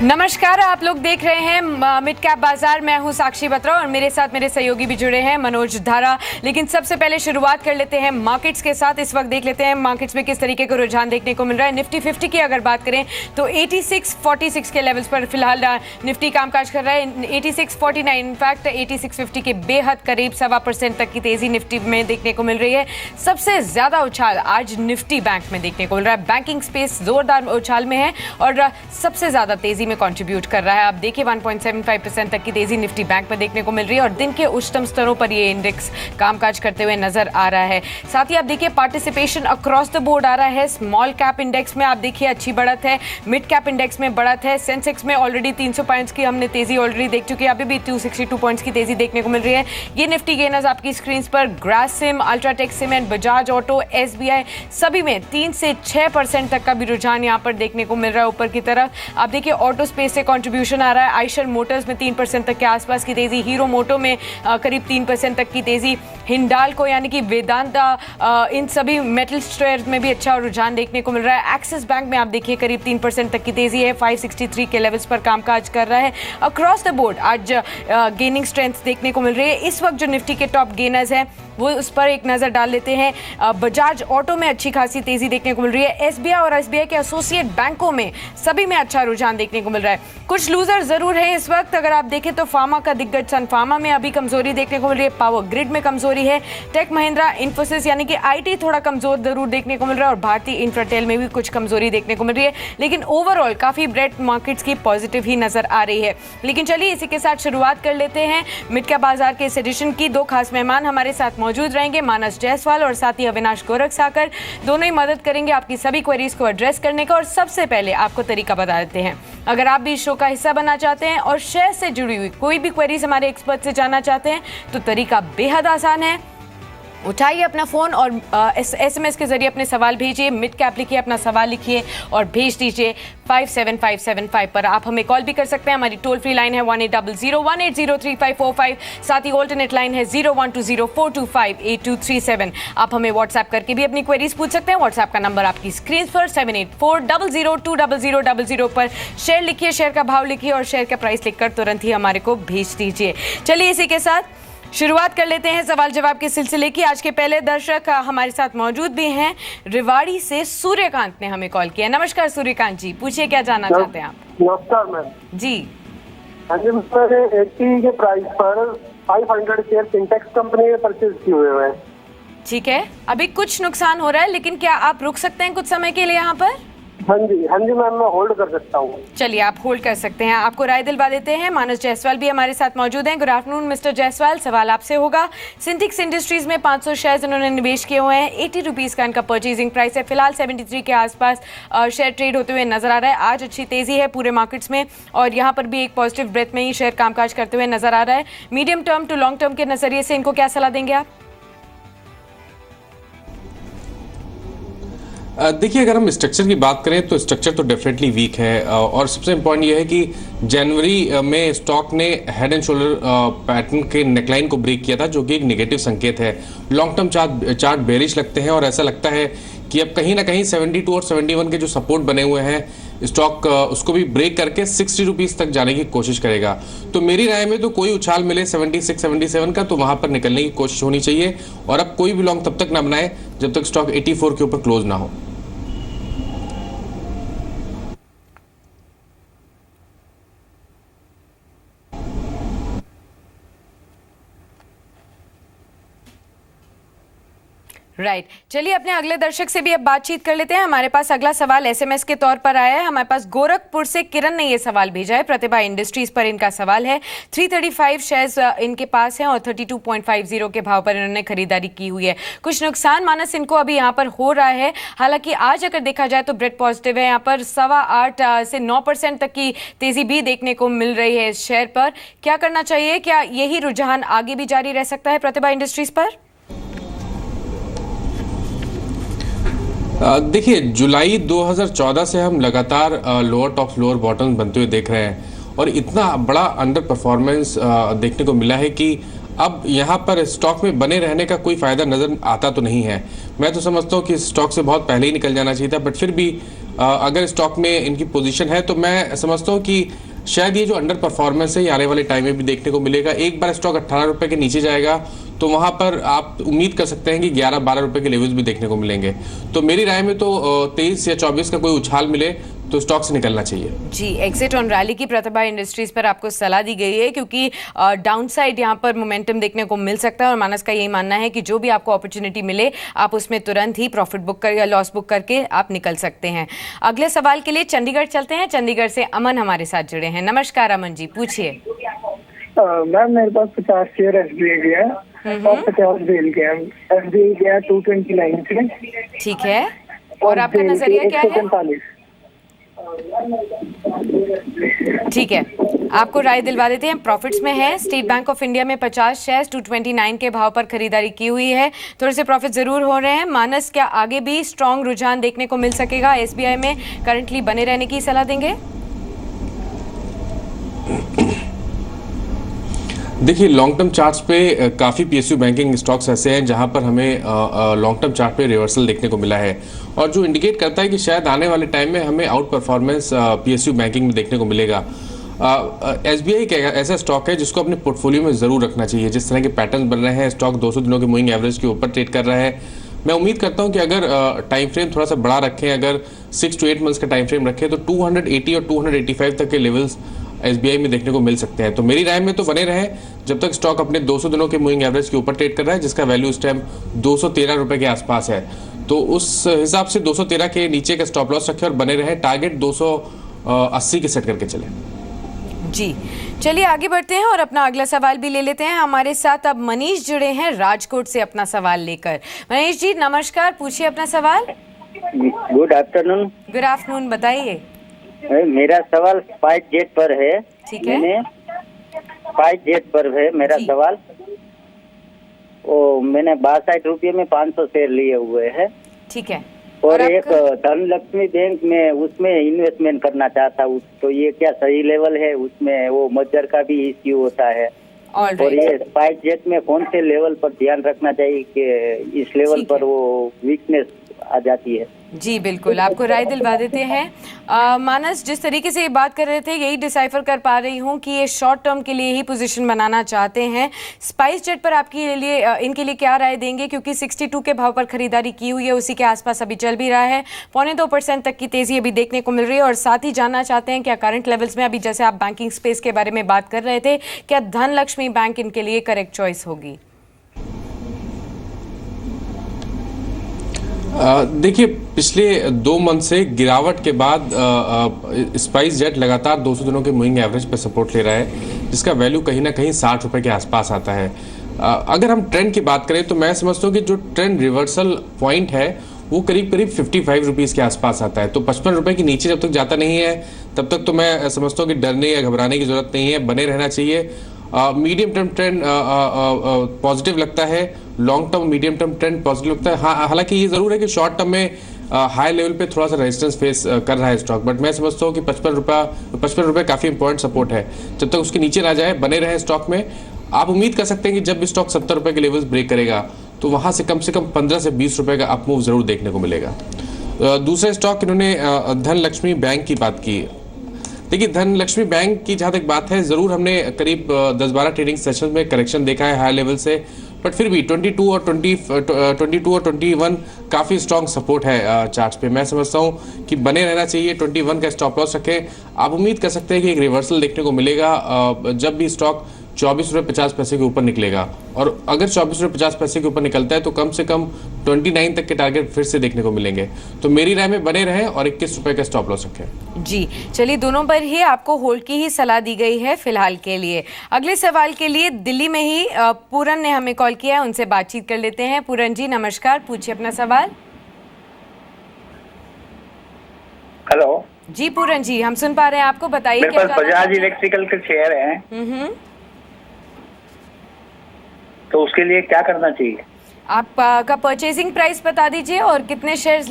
नमस्कार, आप लोग देख रहे हैं मिड कैप बाजार। मैं हूं साक्षी बत्रा और मेरे साथ मेरे सहयोगी भी जुड़े हैं मनोज धारा। लेकिन सबसे पहले शुरुआत कर लेते हैं मार्केट्स के साथ। इस वक्त देख लेते हैं मार्केट्स में किस तरीके का रुझान देखने को मिल रहा है। निफ्टी 50 की अगर बात करें तो 8646 के लेवल्स पर फिलहाल निफ्टी कामकाज कर रहा है। 8649 इनफैक्ट 8650 के बेहद करीब 1.25% तक की तेजी निफ्टी में देखने को मिल रही है। सबसे ज्यादा उछाल आज निफ्टी बैंक में देखने को मिल रहा है। बैंकिंग स्पेस जोरदार उछाल में है और सबसे ज्यादा तेजी में कंट्रीब्यूट कर रहा है। आप देखिए 1.75% तक की तेजी निफ्टी बैंक में देखने को मिल रही है और दिन के उच्चतम स्तरों पर ये इंडेक्स कामकाज करते हुए नजर आ रहा है। साथ ही आप देखिए पार्टिसिपेशन अक्रॉस द बोर्ड आ रहा है। स्मॉल कैप इंडेक्स में आप देखिए अच्छी बढ़त है, मिड कैप इंडेक्स में बढ़त है। सेंसेक्स में ऑलरेडी 300 पॉइंट्स की हमने तेजी ऑलरेडी देख चुकी है, अभी भी 262 पॉइंट्स की तेजी देखने को मिल रही है। ये निफ्टी गेनर्स आपकी स्क्रीन पर Grasim, UltraTech cement, Bajaj auto, SBI सभी में 3 से 6% तक का भी रुझान यहाँ पर देखने को मिल रहा है ऊपर की तरफ। आप देखिए ऑटो स्पेस से कंट्रीब्यूशन आ रहा है। आइशर मोटर्स में 3% तक के आसपास की तेजी, हीरो मोटो में करीब 3% तक की तेजी, हिंडाल्को यानी कि वेदांता, इन सभी मेटल शेयर्स में भी अच्छा रुझान देखने को मिल रहा है। एक्सिस बैंक में आप देखिए करीब 3% तक की तेजी है, 563 के लेवल्स पर कामकाज कर रहा है। अक्रॉस द बोर्ड आज गेनिंग स्ट्रेंथ देखने को मिल रही है। इस वक्त जो निफ्टी के टॉप गेनर्स हैं वो उस पर एक नजर डाल लेते हैं। बजाज ऑटो में अच्छी खासी तेजी देखने को मिल रही है। एसबीआई और एसबीआई के एसोसिएट बैंकों में सभी में अच्छा रुझान देखने को मिल रहा है। कुछ लूजर जरूर हैं इस वक्त। अगर आप देखें तो फार्मा का दिग्गज सन फार्मा में अभी कमजोरी देखने को मिल रही है, पावर ग्रिड में कमजोरी है, टेक महिंद्रा, इन्फोसिस यानी कि आईटी थोड़ा कमजोर जरूर देखने को मिल रहा है और भारतीय इंफ्राटेल में भी कुछ कमजोरी देखने को मिल रही है। लेकिन ओवरऑल काफी ब्रेड मार्केट्स की पॉजिटिव ही नजर आ रही है। लेकिन चलिए इसी के साथ शुरुआत कर लेते हैं मिड कैप बाजार के इस एडिशन की। दो खास मेहमान हमारे साथ मौजूद रहेंगे, मानस जायसवाल और साथ ही अविनाश गोरख साकर। दोनों ही मदद करेंगे आपकी सभी क्वेरीज को एड्रेस करने का। और सबसे पहले आपको तरीका बता देते हैं, अगर आप भी इस शो का हिस्सा बनना चाहते हैं और शेयर से जुड़ी हुई कोई भी क्वेरीज हमारे एक्सपर्ट से जानना चाहते हैं तो तरीका बेहद आसान है। उठाइए अपना फ़ोन और SMS के जरिए अपने सवाल भेजिए। मिड कैप लिखिए, अपना सवाल लिखिए और भेज दीजिए 57575 पर। आप हमें कॉल भी कर सकते हैं। हमारी टोल फ्री लाइन है 180018035545। साथ ही ऑल्टरनेट लाइन है 012042582237। आप हमें व्हाट्सएप करके भी अपनी क्वेरीज पूछ सकते हैं। व्हाट्सएप का नंबर आपकी स्क्रीन पर 7840020000 पर शेयर लिखिए, शेयर का भाव लिखिए और शेयर का प्राइस लिखकर तुरंत ही हमारे को भेज दीजिए। चलिए इसी के साथ शुरुआत कर लेते हैं सवाल जवाब के सिलसिले की। आज के पहले दर्शक हमारे साथ मौजूद भी हैं। रिवाड़ी से सूर्यकांत ने हमें कॉल किया। नमस्कार सूर्यकांत जी, पूछिए क्या जानना चाहते हैं आप। नमस्कार मैम जी। हाँ जी, मैंने 80 के प्राइस पर 500 शेयर सिंटेक्स कंपनी में परचेज किए हुए हैं। ठीक है, अभी कुछ नुकसान हो रहा है लेकिन क्या आप रुक सकते हैं कुछ समय के लिए यहाँ पर? हाँ जी मैम, मैं होल्ड कर सकता हूँ। चलिए आप होल्ड कर सकते हैं। आपको राय दिलवा देते हैं, मानस जायसवाल भी हमारे साथ मौजूद हैं। गुड आफ्टरनून मिस्टर जायसवाल, सवाल आपसे होगा। सिंटेक्स इंडस्ट्रीज में 500 शेयर्स इन्होंने निवेश किए हुए हैं। 80 रुपीज़ का इनका परचेजिंग प्राइस है। फिलहाल 73 के आसपास शेयर ट्रेड होते हुए नजर आ रहा है। आज अच्छी तेजी है पूरे मार्केट्स में और यहाँ पर भी एक पॉजिटिव ब्रेथ में ही शेयर कामकाज करते हुए नजर आ रहा है। Medium term to long term के नजरिए से इनको क्या सलाह देंगे आप? देखिए, अगर हम स्ट्रक्चर की बात करें तो स्ट्रक्चर तो डेफिनेटली वीक है और सबसे इम्पॉर्टेंट ये है कि जनवरी में स्टॉक ने हेड एंड शोल्डर पैटर्न के नेकलाइन को ब्रेक किया था, जो कि एक नेगेटिव संकेत है। लॉन्ग टर्म चार्ट बेरिश लगते हैं और ऐसा लगता है कि अब कहीं ना कहीं 72 और 71 के जो सपोर्ट बने हुए हैं स्टॉक उसको भी ब्रेक करके 60 रुपीज़ तक जाने की कोशिश करेगा। तो मेरी राय में तो कोई उछाल मिले 76 77 का तो वहां पर निकलने की कोशिश होनी चाहिए और अब कोई भी लॉन्ग तब तक ना बनाए जब तक स्टॉक 84 के ऊपर क्लोज ना हो। राइट, चलिए अपने अगले दर्शक से भी अब बातचीत कर लेते हैं। हमारे पास अगला सवाल SMS के तौर पर आया है। हमारे पास गोरखपुर से किरण ने ये सवाल भेजा है। प्रतिभा इंडस्ट्रीज पर इनका सवाल है। 335 शेयर्स इनके पास हैं और 32.50 के भाव पर इन्होंने खरीदारी की हुई है। कुछ नुकसान मानस इनको अभी यहाँ पर हो रहा है। हालांकि आज अगर देखा जाए तो ब्रेड पॉजिटिव है। यहाँ पर 8.25 से 9% तक की तेजी भी देखने को मिल रही है इस शेयर पर। क्या करना चाहिए? क्या यही रुझान आगे भी जारी रह सकता है प्रतिभा इंडस्ट्रीज पर? देखिए, जुलाई 2014 से हम लगातार लोअर टॉप लोअर बॉटम बनते हुए देख रहे हैं और इतना बड़ा अंडर परफॉर्मेंस देखने को मिला है कि अब यहाँ पर स्टॉक में बने रहने का कोई फ़ायदा नज़र आता तो नहीं है। मैं तो समझता हूँ कि स्टॉक से बहुत पहले ही निकल जाना चाहिए था, बट फिर भी अगर स्टॉक में इनकी पोजीशन है तो मैं समझता हूँ कि शायद ये जो अंडर परफॉर्मेंस है ये आने वाले टाइम में भी देखने को मिलेगा। एक बार स्टॉक 18 रुपए के नीचे जाएगा तो वहां पर आप उम्मीद कर सकते हैं कि 11-12 रुपए के लेवल्स भी देखने को मिलेंगे। तो मेरी राय में तो 23 या 24 का कोई उछाल मिले तो स्टॉक से निकलना चाहिए। जी, एग्जिट ऑन रैली की प्रतिभा इंडस्ट्रीज पर आपको सलाह दी गई है क्योंकि डाउनसाइड यहाँ पर मोमेंटम देखने को मिल सकता है और मानस का यही मानना है कि जो भी आपको अपॉर्चुनिटी मिले आप उसमें तुरंत ही प्रॉफिट बुक कर या लॉस बुक करके आप निकल सकते हैं। अगले सवाल के लिए चंडीगढ़ चलते हैं। चंडीगढ़ से अमन हमारे साथ जुड़े हैं। नमस्कार अमन जी, पूछिए। मैम मेरे पास 50 शेयर SBI के हैं और 50 बेल के हैं। SBI के हैं 229 से। ठीक है, और आपका नजरिया क्या है? ठीक है, आपको राय दिलवा देते हैं। प्रॉफिट्स में है, स्टेट बैंक ऑफ इंडिया में 50 शेयर्स 229 के भाव पर खरीदारी की हुई है। थोड़े से प्रॉफिट जरूर हो रहे हैं। मानस, क्या आगे भी स्ट्रॉन्ग रुझान देखने को मिल सकेगा? SBI में करंटली बने रहने की सलाह देंगे? देखिए, लॉन्ग टर्म चार्ट्स पे काफ़ी PSU बैंकिंग स्टॉक्स ऐसे हैं जहां पर हमें लॉन्ग टर्म चार्ट पे रिवर्सल देखने को मिला है और जो इंडिकेट करता है कि शायद आने वाले टाइम में हमें आउट परफॉर्मेंस PSU बैंकिंग में देखने को मिलेगा। SBI एक ऐसा स्टॉक है जिसको अपने पोर्टफोलियो में ज़रूर रखना चाहिए। जिस तरह के पैटर्न बन रहे हैं, स्टॉक 200 दिनों के मूविंग एवरेज के ऊपर ट्रेड कर रहा है। मैं उम्मीद करता हूं कि अगर टाइम फ्रेम थोड़ा सा बड़ा रखें, अगर 6 to 8 मंथ्स का टाइम फ्रेम रखें तो 280 और 285 तक के लेवल्स SBI में देखने को मिल सकते हैं। तो मेरी राय में तो बने रहे जब तक स्टॉक अपने 200 दिनों के मूविंग एवरेज के ऊपर ट्रेड कर रहा है, जिसका वैल्यू इस टाइम 213 रुपए के आसपास है। तो उस हिसाब से 213 के नीचे का स्टॉप लॉस रखें और बने रहे। टारगेट 280 के सेट करके चले। जी, चलिए आगे बढ़ते हैं और अपना अगला सवाल भी ले लेते हैं। हमारे साथ अब मनीष जुड़े हैं राजकोट से अपना सवाल लेकर। मनीष जी नमस्कार, पूछिए अपना सवाल। Good afternoon. गुड आफ्टरनून, बताइए। मेरा सवाल स्पाइस जेट पर है। ठीक है, स्पाइस जेट पर है मेरा सवाल। मैंने 62 रुपये में 500 शेयर लिए हुए हैं। ठीक है, और एक धनलक्ष्मी बैंक में उसमें इन्वेस्टमेंट करना चाहता हूँ, तो ये क्या सही लेवल है? उसमें वो मर्जर का भी इश्यू होता है। और ये स्पाइस जेट में कौन से लेवल पर ध्यान रखना चाहिए कि इस लेवल पर वो वीकनेस आ जाती है? जी बिल्कुल, आपको राय दिलवा देते हैं। मानस, जिस तरीके से ये बात कर रहे थे यही डिसाइफर कर पा रही हूँ कि ये शॉर्ट टर्म के लिए ही पोजीशन बनाना चाहते हैं। स्पाइस जेट पर आपके लिए इनके लिए क्या राय देंगे? क्योंकि 62 के भाव पर खरीदारी की हुई है, उसी के आसपास अभी चल भी रहा है। 0.25% तक की तेजी अभी देखने को मिल रही है। और साथ ही जानना चाहते हैं क्या करंट लेवल्स में, अभी जैसे आप बैंकिंग स्पेस के बारे में बात कर रहे थे, क्या धनलक्ष्मी बैंक इनके लिए करेक्ट चॉइस होगी? देखिए, पिछले 2 मंथ से गिरावट के बाद स्पाइस जेट लगातार 200 दिनों के मूविंग एवरेज पर सपोर्ट ले रहा है, जिसका वैल्यू कहीं ना कहीं 60 रुपए के आसपास आता है। अगर हम ट्रेंड की बात करें तो मैं समझता हूँ कि जो ट्रेंड रिवर्सल पॉइंट है वो करीब करीब 55 रुपीज़ के आसपास आता है। तो 55 रुपए के नीचे जब तक जाता नहीं है तब तक तो मैं समझता हूँ कि डरने या घबराने की जरूरत नहीं है, बने रहना चाहिए। मीडियम टर्म ट्रेंड पॉजिटिव लगता है, long term medium term trend positive लगता है। हालांकि ये जरूर है कि शॉर्ट टर्म में हाई लेवल पे थोड़ा सा रेजिस्टेंस फेस कर रहा है स्टॉक, बट मैं समझता हूँ कि 55 रुपए काफ़ी इंपॉर्टेंट सपोर्ट है। जब तक उसके नीचे ना जाए बने रहे स्टॉक में। आप उम्मीद कर सकते हैं कि जब भी स्टॉक 70 रुपए के लेवल्स ब्रेक करेगा तो वहाँ से कम 15 से 20 रुपए का अप मूव जरूर देखने को मिलेगा। दूसरे स्टॉक इन्होंने धनलक्ष्मी बैंक की बात की। देखिए, धनलक्ष्मी बैंक की जहाँ तक बात है, ज़रूर हमने करीब 10-12 ट्रेडिंग सेशन में करेक्शन देखा है हाई लेवल से, बट फिर भी 22 और 21 काफ़ी स्ट्रॉन्ग सपोर्ट है चार्ट्स पे। मैं समझता हूँ कि बने रहना चाहिए। 21 का स्टॉप लॉस रखें। आप उम्मीद कर सकते हैं कि एक रिवर्सल देखने को मिलेगा जब भी स्टॉक 24 रुपये 50 पैसे के ऊपर निकलेगा। और अगर 24 रुपये 50 पैसे के ऊपर निकलता है तो कम से कम 29 तक के टारगेट फिर से देखने को मिलेंगे। तो मेरी राय में बने रहें और 21 रुपये का स्टॉप लॉस रखें। जी चलिए, दोनों पर ही आपको होल्ड की ही सलाह दी गई है फिलहाल के लिए। अगले सवाल के लिए दिल्ली में ही पूरन ने हमें कॉल किया है, उनसे बातचीत कर लेते हैं। पूरन जी नमस्कार, पूछिए अपना सवाल। हेलो जी पूरन जी, हम सुन पा रहे हैं आपको, बताइए। मेरे पास बजाज इलेक्ट्रिकल के शेयर हैं, तो उसके लिए क्या करना चाहिए? आपका परचेजिंग प्राइस बता दीजिए और कितने शेयर्स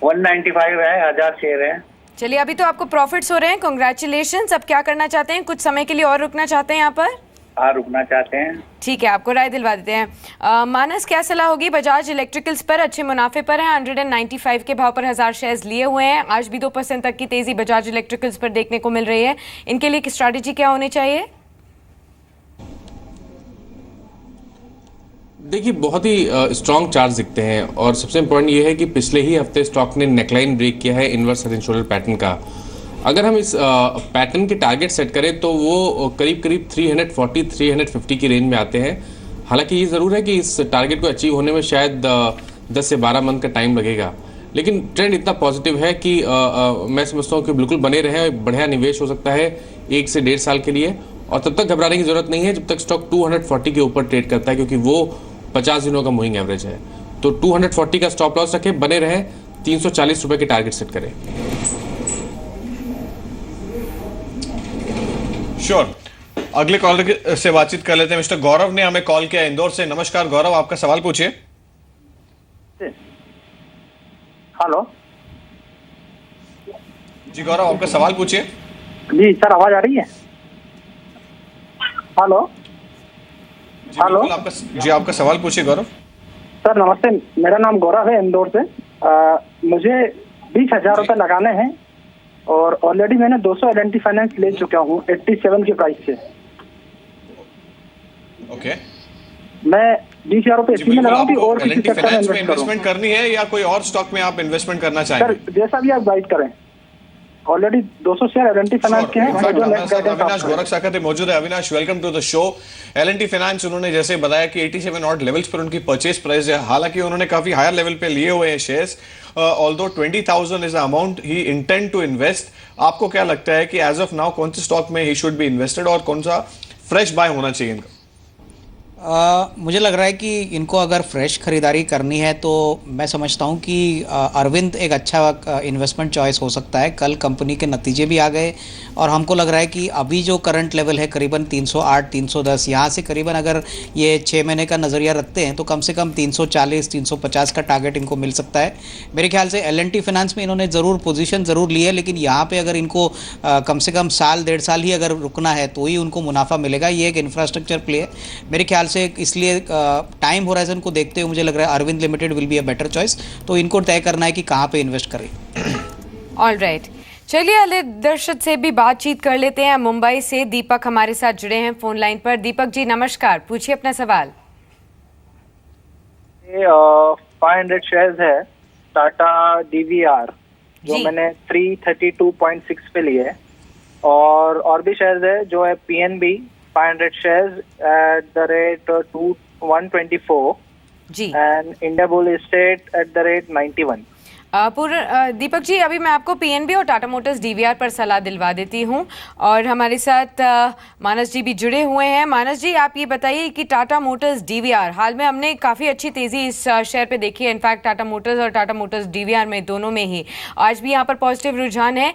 195 है, 1000 शेयर है। चलिए, अभी तो आपको प्रॉफिट्स हो रहे हैं, कांग्रेचुलेशंस। अब क्या करना चाहते हैं? कुछ समय के लिए और रुकना चाहते हैं यहाँ पर? रुकना चाहते हैं। ठीक है, आपको राय दिलवा देते हैं। मानस, क्या सलाह होगी? बजाज इलेक्ट्रिकल्स पर अच्छे मुनाफे पर है, 195 के भाव पर 1000 शेयर्स लिए हुए हैं। आज भी 2% तक की तेजी बजाज इलेक्ट्रिकल्स पर देखने को मिल रही है। इनके लिए स्ट्रैटेजी क्या होनी चाहिए? देखिए, बहुत ही स्ट्रॉन्ग चार्ज दिखते हैं और सबसे इम्पोर्टेंट ये है कि पिछले ही हफ्ते स्टॉक ने नेकलाइन ब्रेक किया है inverse head and shoulder pattern का। अगर हम इस पैटर्न के टारगेट सेट करें तो वो करीब करीब 340-350 की रेंज में आते हैं। हालांकि ये ज़रूर है कि इस टारगेट को अचीव होने में शायद 10 से 12 मंथ का टाइम लगेगा, लेकिन ट्रेंड इतना पॉजिटिव है कि मैं समझता हूँ कि बिल्कुल बने रहें। बढ़िया निवेश हो सकता है 1 से 1.5 साल के लिए, और तब तक घबराने की जरूरत नहीं है जब तक स्टॉक 240 के ऊपर ट्रेड करता है, क्योंकि वो 50 दिनों का मूविंग एवरेज है। तो 240 का स्टॉप लॉस रखें, बने रहें, 340 रुपए के टारगेट सेट करें। श्योर। अगले कॉलर से बातचीत कर लेते हैं। मिस्टर गौरव ने हमें कॉल किया इंदौर से। नमस्कार गौरव, आपका सवाल पूछिए। हेलो जी गौरव, आपका सवाल पूछिए। जी सर, आवाज आ रही है? हेलो हेलो आपका सवाल पूछिए गौरव। सर नमस्ते, मेरा नाम गौरव है इंदौर से। मुझे 20,000 रुपये लगाने हैं और ऑलरेडी मैंने 200 एल&टी फाइनेंस ले चुका हूँ 87 के प्राइस से। ओके, मैं 20,000 रुपये इसी में लगाऊं कि और किसी सेक्टर में इन्वेस्टमेंट करनी है या कोई और स्टॉक में आप इन्वेस्टमेंट करना चाहेंगे? सर जैसा भी आप गाइड करें। ऑलरेडी 200 शेयर एल&टी फाइनेंस के हैं। अविनाश गोरखसागर मौजूद है। Avinash, welcome to the show. L and T finance उन्होंने जैसे बताया कि 87 ऑड लेवल्स पर उनकी परचेज प्राइस है। हालांकि उन्होंने काफी हायर लेवल पे लिए हुए हैं shares. Although 20,000 is the amount he intend to invest. आपको क्या लगता है कि एज ऑफ नाउ कौन से स्टॉक में ही शुड बी इन्वेस्टेड और कौन सा फ्रेश बाय होना चाहिए इनका? मुझे लग रहा है कि इनको अगर फ्रेश खरीदारी करनी है तो मैं समझता हूं कि अरविंद एक अच्छा इन्वेस्टमेंट चॉइस हो सकता है। कल कंपनी के नतीजे भी आ गए और हमको लग रहा है कि अभी जो करंट लेवल है करीबन 308, 310, यहाँ से करीबन अगर ये 6 महीने का नज़रिया रखते हैं तो कम से कम 340, 350 का टारगेट इनको मिल सकता है। मेरे ख्याल से एल&टी फाइनेंस में इन्होंने ज़रूर पोजीशन ज़रूर ली है, लेकिन यहाँ पे अगर इनको कम से कम साल 1.5 साल ही अगर रुकना है तो ही उनको मुनाफा मिलेगा। ये एक इंफ्रास्ट्रक्चर प्ले है मेरे ख्याल से। इसलिए टाइम होराइजन को देखते हुए मुझे लग रहा है Arvind limited will be a better choice. तो इनको तय करना है कि कहाँ पे इन्वेस्ट करें। ऑल राइट, चलिए अगले दर्शक से भी बातचीत कर लेते हैं। मुंबई से दीपक हमारे साथ जुड़े हैं फोन लाइन पर। दीपक जी नमस्कार, पूछिए अपना सवाल। 500 शेयर्स है टाटा DVR जो मैंने 332.6 पे लिए, और भी शेयर्स है जो है PNB 500 shares at the rate 124 ji, and Indiabulls Estate at the rate 91। Deepak ji, अभी मैं आपको PNB और टाटा मोटर्स DVR पर सलाह दिलवा देती हूं और हमारे साथ मानस जी भी जुड़े हुए हैं। मानस जी, आप ये बताइए कि टाटा मोटर्स DVR हाल में हमने काफ़ी अच्छी तेज़ी इस शेयर पे देखी है। इनफैक्ट टाटा मोटर्स और टाटा मोटर्स DVR में दोनों में ही आज भी यहाँ पर पॉजिटिव रुझान है।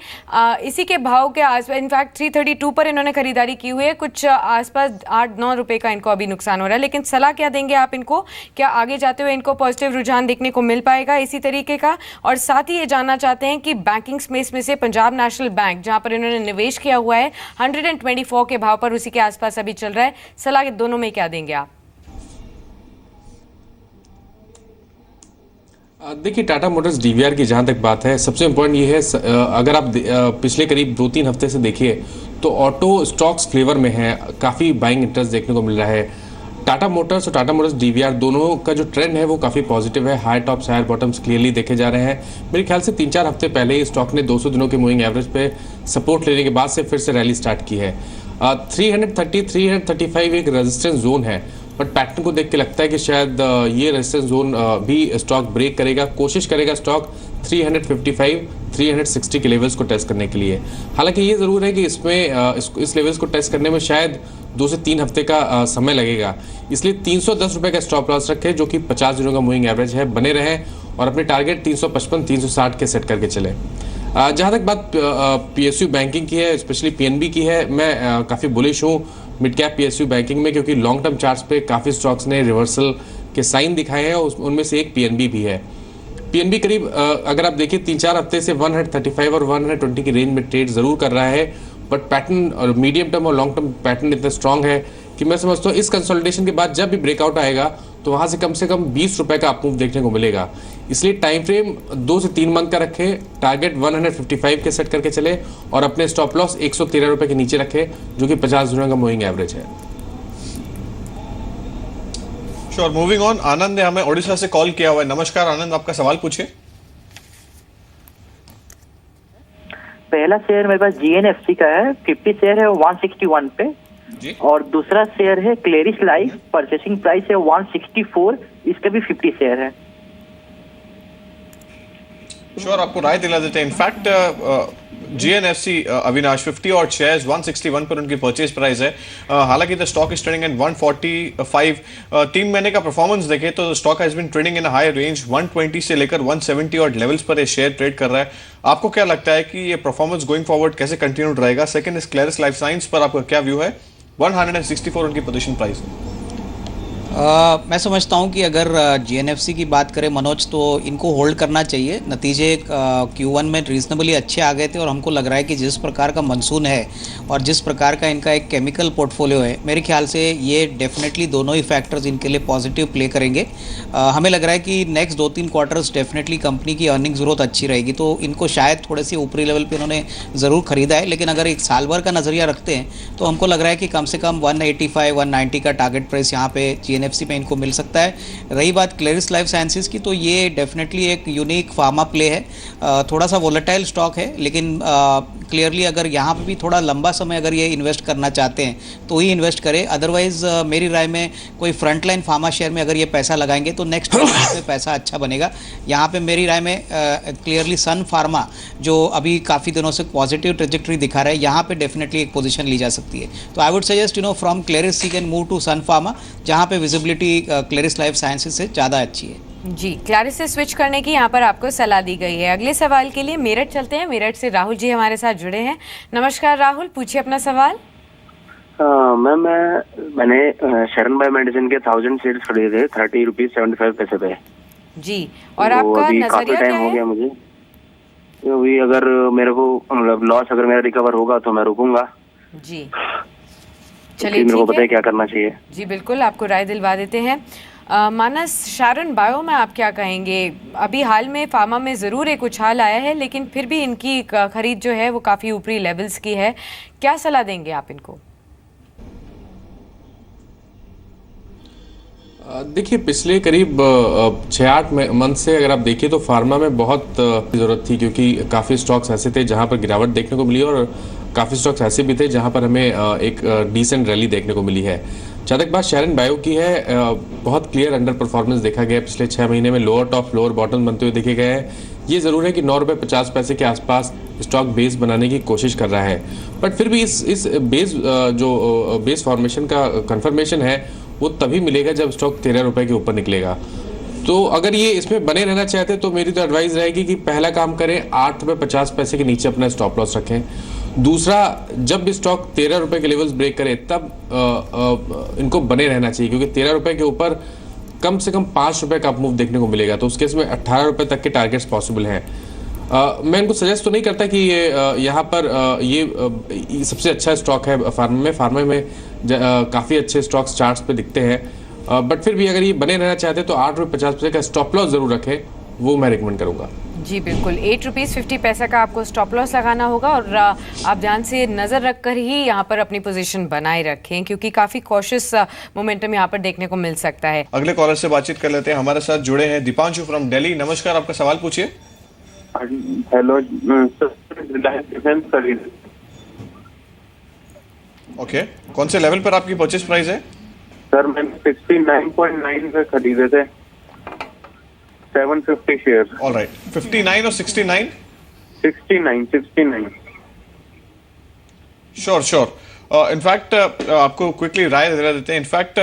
इसी के भाव के आसपास, इनफैक्ट 332 पर इन्होंने खरीदारी की हुई है। कुछ आसपास 8-9 रुपये का इनको अभी नुकसान हो रहा है, लेकिन सलाह क्या देंगे आप इनको? क्या आगे जाते हुए इनको पॉजिटिव रुझान देखने को मिल पाएगा इसी तरीके का? और साथ ही ये जानना चाहते हैं कि बैंकिंग स्पेस में से पंजाब नेशनल बैंक जहां पर इन्होंने निवेश किया हुआ है 124 के भाव पर, उसी के आसपास अभी चल रहा है। सलाह दोनों में क्या देंगे आप? देखिए, टाटा मोटर्स DVR की जहां तक बात है, सबसे इम्पोर्टेंट ये है, अगर आप पिछले करीब 2-3 हफ्ते से देखिए तो ऑटो स्टॉक्स फ्लेवर में है, काफ़ी बाइंग इंटरेस्ट देखने को मिल रहा है। टाटा मोटर्स और टाटा मोटर्स DVR दोनों का जो ट्रेंड है वो काफ़ी पॉजिटिव है। High tops higher bottoms clearly देखे जा रहे हैं। मेरे ख्याल से 3-4 हफ्ते पहले ही स्टॉक ने 200 दिनों के मूविंग एवरेज पे सपोर्ट लेने के बाद से फिर से रैली स्टार्ट की है। 330, 335 एक रेजिस्टेंस जोन है, बट पैटर्न को देख के लगता है कि शायद ये रेजिस्टेंस जोन भी स्टॉक ब्रेक करेगा। कोशिश करेगा स्टॉक 355, 360 के लेवल्स को टेस्ट करने के लिए। हालांकि ये ज़रूर है कि इसमें इस लेवल्स को टेस्ट करने में शायद 2 से 3 हफ्ते का समय लगेगा। इसलिए 310 रुपये का स्टॉप लॉस रखें, जो कि 50 दिनों का मूविंग एवरेज है। बने रहें और अपने टारगेट 355, 360 के सेट करके चले। जहाँ तक बात PSU बैंकिंग की है, स्पेशली PNB की है, मैं काफ़ी बुलिश हूँ मिड कैप PSU बैंकिंग में, क्योंकि लॉन्ग टर्म चार्ट्स पे काफ़ी स्टॉक्स ने रिवर्सल के साइन दिखाए हैं। उनमें से एक PNB भी है। PNB करीब अगर आप देखिए 3-4 हफ्ते से 135 और 120 की रेंज में ट्रेड ज़रूर कर रहा है, बट पैटर्न और मीडियम टर्म और लॉन्ग टर्म पैटर्न इतना स्ट्रांग है कि मैं समझता हूँ इस कंसोलिडेशन के बाद जब भी ब्रेकआउट आएगा तो वहां से कम 20 रुपए का अप मूव देखने को मिलेगा। इसलिए टाइम फ्रेम 2 से 3 मंथ का रखें, टारगेट 155 के सेट करके चले और अपने स्टॉप लॉस 113 रुपए के नीचे रखें, जो कि 50 दिनों का मूविंग एवरेज है। Sure, moving on. आनंद ने हमें ओडिशा से कॉल किया हुआ है। नमस्कार आनंद, आपका सवाल पूछिए। पहला शेयर मेरे पास GNFC का है, 50 शेयर है 161 पे जी। और दूसरा शेयर है क्लेरिस लाइफ, परचेसिंग प्राइस है 164, इसका भी 50 शेयर है। श्योर, आपको राय दिला देते हैं। इनफैक्ट GNFC अविनाश 50 और शेयर्स 161 पर उनकी परचेज प्राइस है। हालांकि the stock is trading at 145। 3 महीने का परफॉर्मेंस देखें तो stock has been trading in high range 120 से लेकर 170 और लेवल्स पर ये शेयर ट्रेड कर रहा है। आपको क्या लगता है कि ये परफॉर्मेंस गोइंग फॉरवर्ड कैसे कंटिन्यूड रहेगा? Second is Clarice life science पर आपका क्या व्यू है? 164 उनकी पोजीशन प्राइस। मैं समझता हूं कि अगर GNFC की बात करें मनोज, तो इनको होल्ड करना चाहिए। नतीजे Q1 में रीजनेबली अच्छे आ गए थे और हमको लग रहा है कि जिस प्रकार का मानसून है और जिस प्रकार का इनका एक केमिकल पोर्टफोलियो है, मेरे ख्याल से ये डेफिनेटली दोनों ही फैक्टर्स इनके लिए पॉजिटिव प्ले करेंगे। हमें लग रहा है कि नेक्स्ट 2-3 क्वार्टर्स डेफिनेटली कंपनी की अर्निंग ग्रोथ अच्छी रहेगी, तो इनको शायद थोड़े से ऊपरी लेवल पे इन्होंने ज़रूर खरीदा है। लेकिन अगर एक साल भर का नज़रिया रखते हैं तो हमको लग रहा है कि कम से कम 185-190 का टारगेट प्राइस यहाँ पे GNFC में इनको मिल सकता है। रही बात क्लेरिस लाइफ साइंसेज की, तो ये डेफिनेटली एक यूनिक फार्मा प्ले है। थोड़ा सा वोलेटाइल स्टॉक है, लेकिन क्लियरली अगर यहाँ पे भी थोड़ा लंबा समय अगर ये इन्वेस्ट करना चाहते हैं तो ही इन्वेस्ट करें। अदरवाइज मेरी राय में कोई फ्रंटलाइन फार्मा शेयर में अगर ये पैसा लगाएंगे तो नेक्स्ट पे पैसा अच्छा बनेगा। यहाँ पे मेरी राय में क्लियरली सन फार्मा जो अभी काफ़ी दिनों से पॉजिटिव ट्रेजेक्टरी दिखा रहा है, यहाँ पे डेफिनेटली एक पोजीशन ली जा सकती है। तो I would suggest from Claris she can move to Sun Pharma, जहाँ पे विजिबिलिटी क्लेरिस लाइफ साइंसेज से ज़्यादा अच्छी है। जी, क्लैरिस से स्विच करने की यहाँ पर आपको सलाह दी गई है। अगले सवाल के लिए मेरठ चलते हैं। मेरठ से राहुल जी हमारे साथ जुड़े हैं। नमस्कार राहुल, पूछिए अपना सवाल। मैम मैंने शरण बायो मेडिसिन के 1000 शेयर्स खरीदे 30 रुपीज 75 पैसे पे जी, और तो आपका अभी नजरिया काफी क्या टाइम हो है? गया मुझे। तो अभी अगर मेरे को मतलब लॉस अगर मेरा रिकवर होगा तो मैं रुकूंगा। जी तो चलिए, मेरे को ठीक पता है है। क्या करना चाहिए। जी बिल्कुल, आपको राय दिलवा देते हैं। मानस, शारण बायो में आप क्या कहेंगे? अभी हाल में फार्मा में ज़रूर एक उछाल आया है, लेकिन फिर भी इनकी खरीद जो है वो काफ़ी ऊपरी लेवल्स की है। क्या सलाह देंगे आप इनको? देखिए, पिछले करीब 6-8 मंथ से अगर आप देखिए तो फार्मा में बहुत ज़रूरत थी, क्योंकि काफ़ी स्टॉक्स ऐसे थे जहां पर गिरावट देखने को मिली और काफ़ी स्टॉक्स ऐसे भी थे जहां पर हमें एक डिसेंट रैली देखने को मिली है। जहाँ तक बात शरण बायो की है, बहुत क्लियर अंडर परफॉर्मेंस देखा गया है। पिछले 6 महीने में लोअर टॉप लोअर बॉटम बनते हुए देखे गए हैं। ये ज़रूर है कि 9 रुपये 50 पैसे के आसपास स्टॉक बेस बनाने की कोशिश कर रहा है, बट फिर भी इस बेस जो बेस फॉर्मेशन का कंफर्मेशन है वो तभी मिलेगा जब स्टॉक 13 रुपये के ऊपर निकलेगा। तो अगर ये इसमें बने रहना चाहते हैं तो मेरी तो एडवाइस रहेगी कि पहला काम करें, 8 रुपये 50 पैसे के नीचे अपना स्टॉप लॉस रखें। दूसरा, जब भी स्टॉक 13 रुपये के लेवल्स ब्रेक करे तब इनको बने रहना चाहिए, क्योंकि 13 रुपये के ऊपर कम से कम 5 रुपये का अप मूव देखने को मिलेगा। तो उस केस में 18 रुपये तक के टारगेट्स पॉसिबल हैं। मैं इनको सजेस्ट तो नहीं करता कि ये यहाँ पर ये सबसे अच्छा स्टॉक है फार्मा में काफ़ी अच्छे स्टॉक्स चार्ट्स पे दिखते हैं, बट फिर भी अगर ये बने रहना चाहते हैं तो 8 रुपये 50 पैसे का स्टॉप लॉस ज़रूर रखें, वो मैं रिकमेंड करूँगा। जी बिल्कुल, 8 रुपीज़ 50 पैसा का आपको स्टॉप लॉस लगाना होगा और आप ध्यान से नज़र रखकर ही यहाँ पर अपनी पोजीशन बनाए रखें, क्योंकि काफ़ी कॉशियस मोमेंटम यहाँ पर देखने को मिल सकता है। अगले कॉलर से बातचीत कर लेते हैं। हमारे साथ जुड़े हैं दीपांशु फ्रॉम दिल्ली। नमस्कार, आपका सवाल पूछिए। हेलो डिफेंस खरीद। ओके, कौन से लेवल पर आपकी परचेज प्राइस है? सर मैंने 69.9 पे खरीदे थे 750 शेयर। ऑलराइट, 59 और 69? 69। श्योर। इनफैक्ट आपको क्विकली राय दिला देते हैं। इनफैक्ट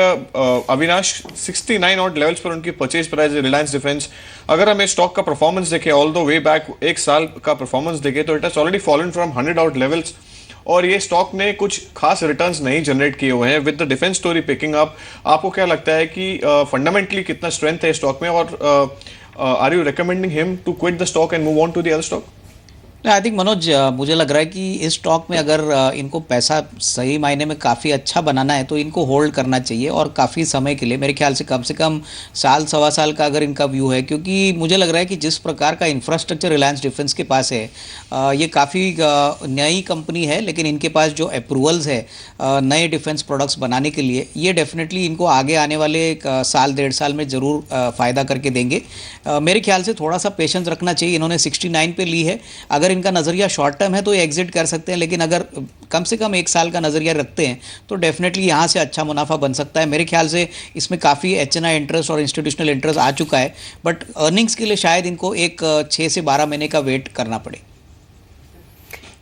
अविनाश 69 और लेवल्स पर उनकी परचेज प्राइस है रिलायंस डिफेंस। अगर हमें स्टॉक का परफॉर्मेंस देखें, ऑल द वे बैक एक साल का परफॉर्मेंस देखें तो it has already fallen from 100 out levels, और ये स्टॉक ने कुछ खास रिटर्न्स नहीं जनरेट किए हुए हैं। With the defence story picking up, आपको क्या लगता है कि फंडामेंटली कितना स्ट्रेंथ है स्टॉक में, और are you recommending him to quit the stock and move on to the other stock? I think Manoj, मुझे लग रहा है कि इस स्टॉक में अगर इनको पैसा सही मायने में काफ़ी अच्छा बनाना है तो इनको होल्ड करना चाहिए, और काफ़ी समय के लिए, मेरे ख्याल से कम साल सवा साल का अगर इनका व्यू है, क्योंकि मुझे लग रहा है कि जिस प्रकार का इंफ्रास्ट्रक्चर रिलायंस डिफेंस के पास है, ये काफ़ी नई कंपनी है, लेकिन इनके पास जो अप्रूवल्स है नए डिफेंस प्रोडक्ट्स बनाने के लिए, ये डेफिनेटली इनको आगे आने वाले साल 1.5 साल में ज़रूर फ़ायदा करके देंगे। मेरे ख्याल से थोड़ा सा पेशेंस रखना चाहिए। इन्होंने 69 पे ली है, अगर इनका नज़रिया शॉर्ट टर्म है तो ये एग्जिट कर सकते हैं, लेकिन अगर कम से कम 1 साल का नज़रिया रखते हैं तो डेफिनेटली यहाँ से अच्छा मुनाफा बन सकता है। मेरे ख्याल से इसमें काफ़ी HNI इंटरेस्ट और इंस्टीट्यूशनल इंटरेस्ट आ चुका है, बट अर्निंग्स के लिए शायद इनको एक 6 से 12 महीने का वेट करना पड़े।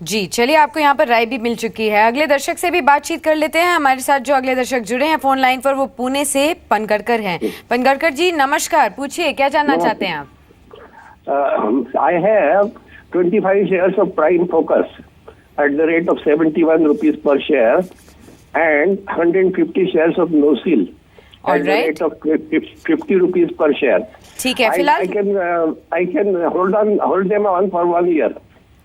जी, चलिए, आपको यहाँ पर राय भी मिल चुकी है। अगले दर्शक से भी बातचीत कर लेते हैं। हमारे साथ जो अगले दर्शक जुड़े हैं फोन लाइन पर, वो पुणे से पनगड़कर हैं। पनगड़कर जी नमस्कार, पूछिए क्या जानना चाहते हैं आप? I have 25 shares of Prime Focus at the rate of 71 rupees per share and 150 shares of NOSIL at the rate of 50 rupees per share. ठीक है, फिलहाल I can hold them on for 1 year.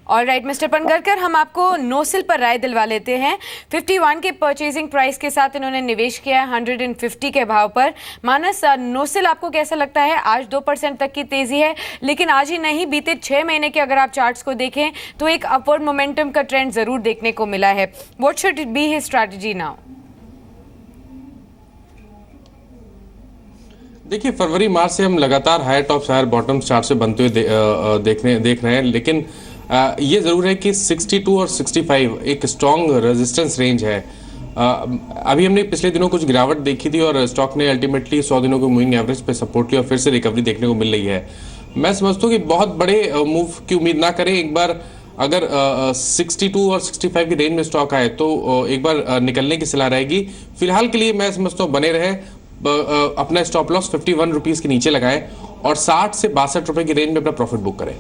Alright mister Pangadkar, हम आपको नोसिल पर राय दिलवा लेते हैं। 51 के परचेजिंग प्राइस के साथ इन्होंने निवेश किया है 150 के भाव पर। मानस, नोसिल आपको कैसा लगता है? आज 2% तक की तेजी है, लेकिन आज ही नहीं, बीते 6 महीने के अगर आप चार्ट्स को देखें तो एक अपवर्ड मोमेंटम का ट्रेंड जरूर देखने को मिला है। What should be his strategy now? देखिए, फरवरी मार्च से हम लगातार higher tops higher bottoms chart से बनते हुए देख रहे हैं, लेकिन ये ज़रूर है कि 62 और 65 एक स्ट्रॉन्ग रेजिस्टेंस रेंज है। अभी हमने पिछले दिनों कुछ गिरावट देखी थी और स्टॉक ने अल्टीमेटली 100 दिनों के मूविंग एवरेज पे सपोर्ट लिया और फिर से रिकवरी देखने को मिल रही है। मैं समझता हूँ कि बहुत बड़े मूव की उम्मीद ना करें। एक बार अगर 62 और 65 की रेंज में स्टॉक आए तो एक बार निकलने की सलाह रहेगी। फिलहाल के लिए मैं समझता हूँ बने रहे, अपना स्टॉप लॉस 51 रुपीज़ के नीचे लगाएं और 60 से 62 रुपये की रेंज में अपना प्रॉफिट बुक करें।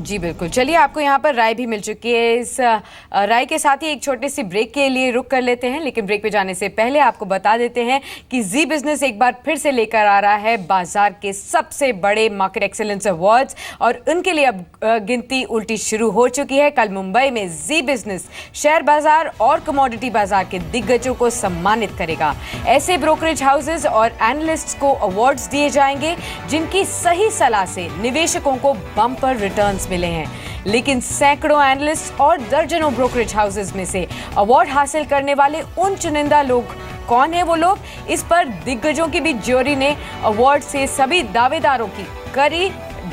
जी बिल्कुल, चलिए, आपको यहाँ पर राय भी मिल चुकी है। इस राय के साथ ही एक छोटे सी ब्रेक के लिए रुक कर लेते हैं, लेकिन ब्रेक पे जाने से पहले आपको बता देते हैं कि जी बिजनेस एक बार फिर से लेकर आ रहा है बाजार के सबसे बड़े मार्केट एक्सीलेंस अवार्ड्स, और उनके लिए अब गिनती उल्टी शुरू हो चुकी है। कल मुंबई में जी बिजनेस शेयर बाजार और कमोडिटी बाजार के दिग्गजों को सम्मानित करेगा। ऐसे ब्रोकरेज हाउसेज और एनालिस्ट्स को अवार्ड्स दिए जाएंगे जिनकी सही सलाह से निवेशकों को बम्पर रिटर्न्स मिले हैं, लेकिन सैकड़ों एनालिस्ट और दर्जनों ब्रोकरेज हाउसेज में से अवार्ड हासिल करने वाले उन चुनिंदा लोग कौन है वो लोग, इस पर दिग्गजों की भी ज्यूरी ने अवार्ड से सभी दावेदारों की कड़ी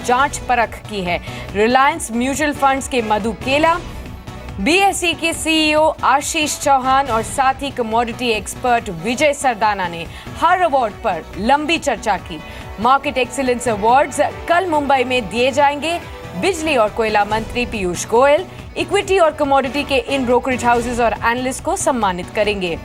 जांच परख की है। रिलायंस म्यूचुअल फंड्स के मधु केला, BSE के CEO आशीष चौहान और साथ ही कमोडिटी एक्सपर्ट विजय सरदाना ने हर अवार्ड पर लंबी चर्चा की। मार्केट एक्सीलेंस अवार्ड्स कल मुंबई में दिए जाएंगे। बिजली और कोयला मंत्री पीयूष गोयल इक्विटी और कमोडिटी के इन ब्रोकरेज हाउसेज और एनालिस्ट को सम्मानित करेंगे।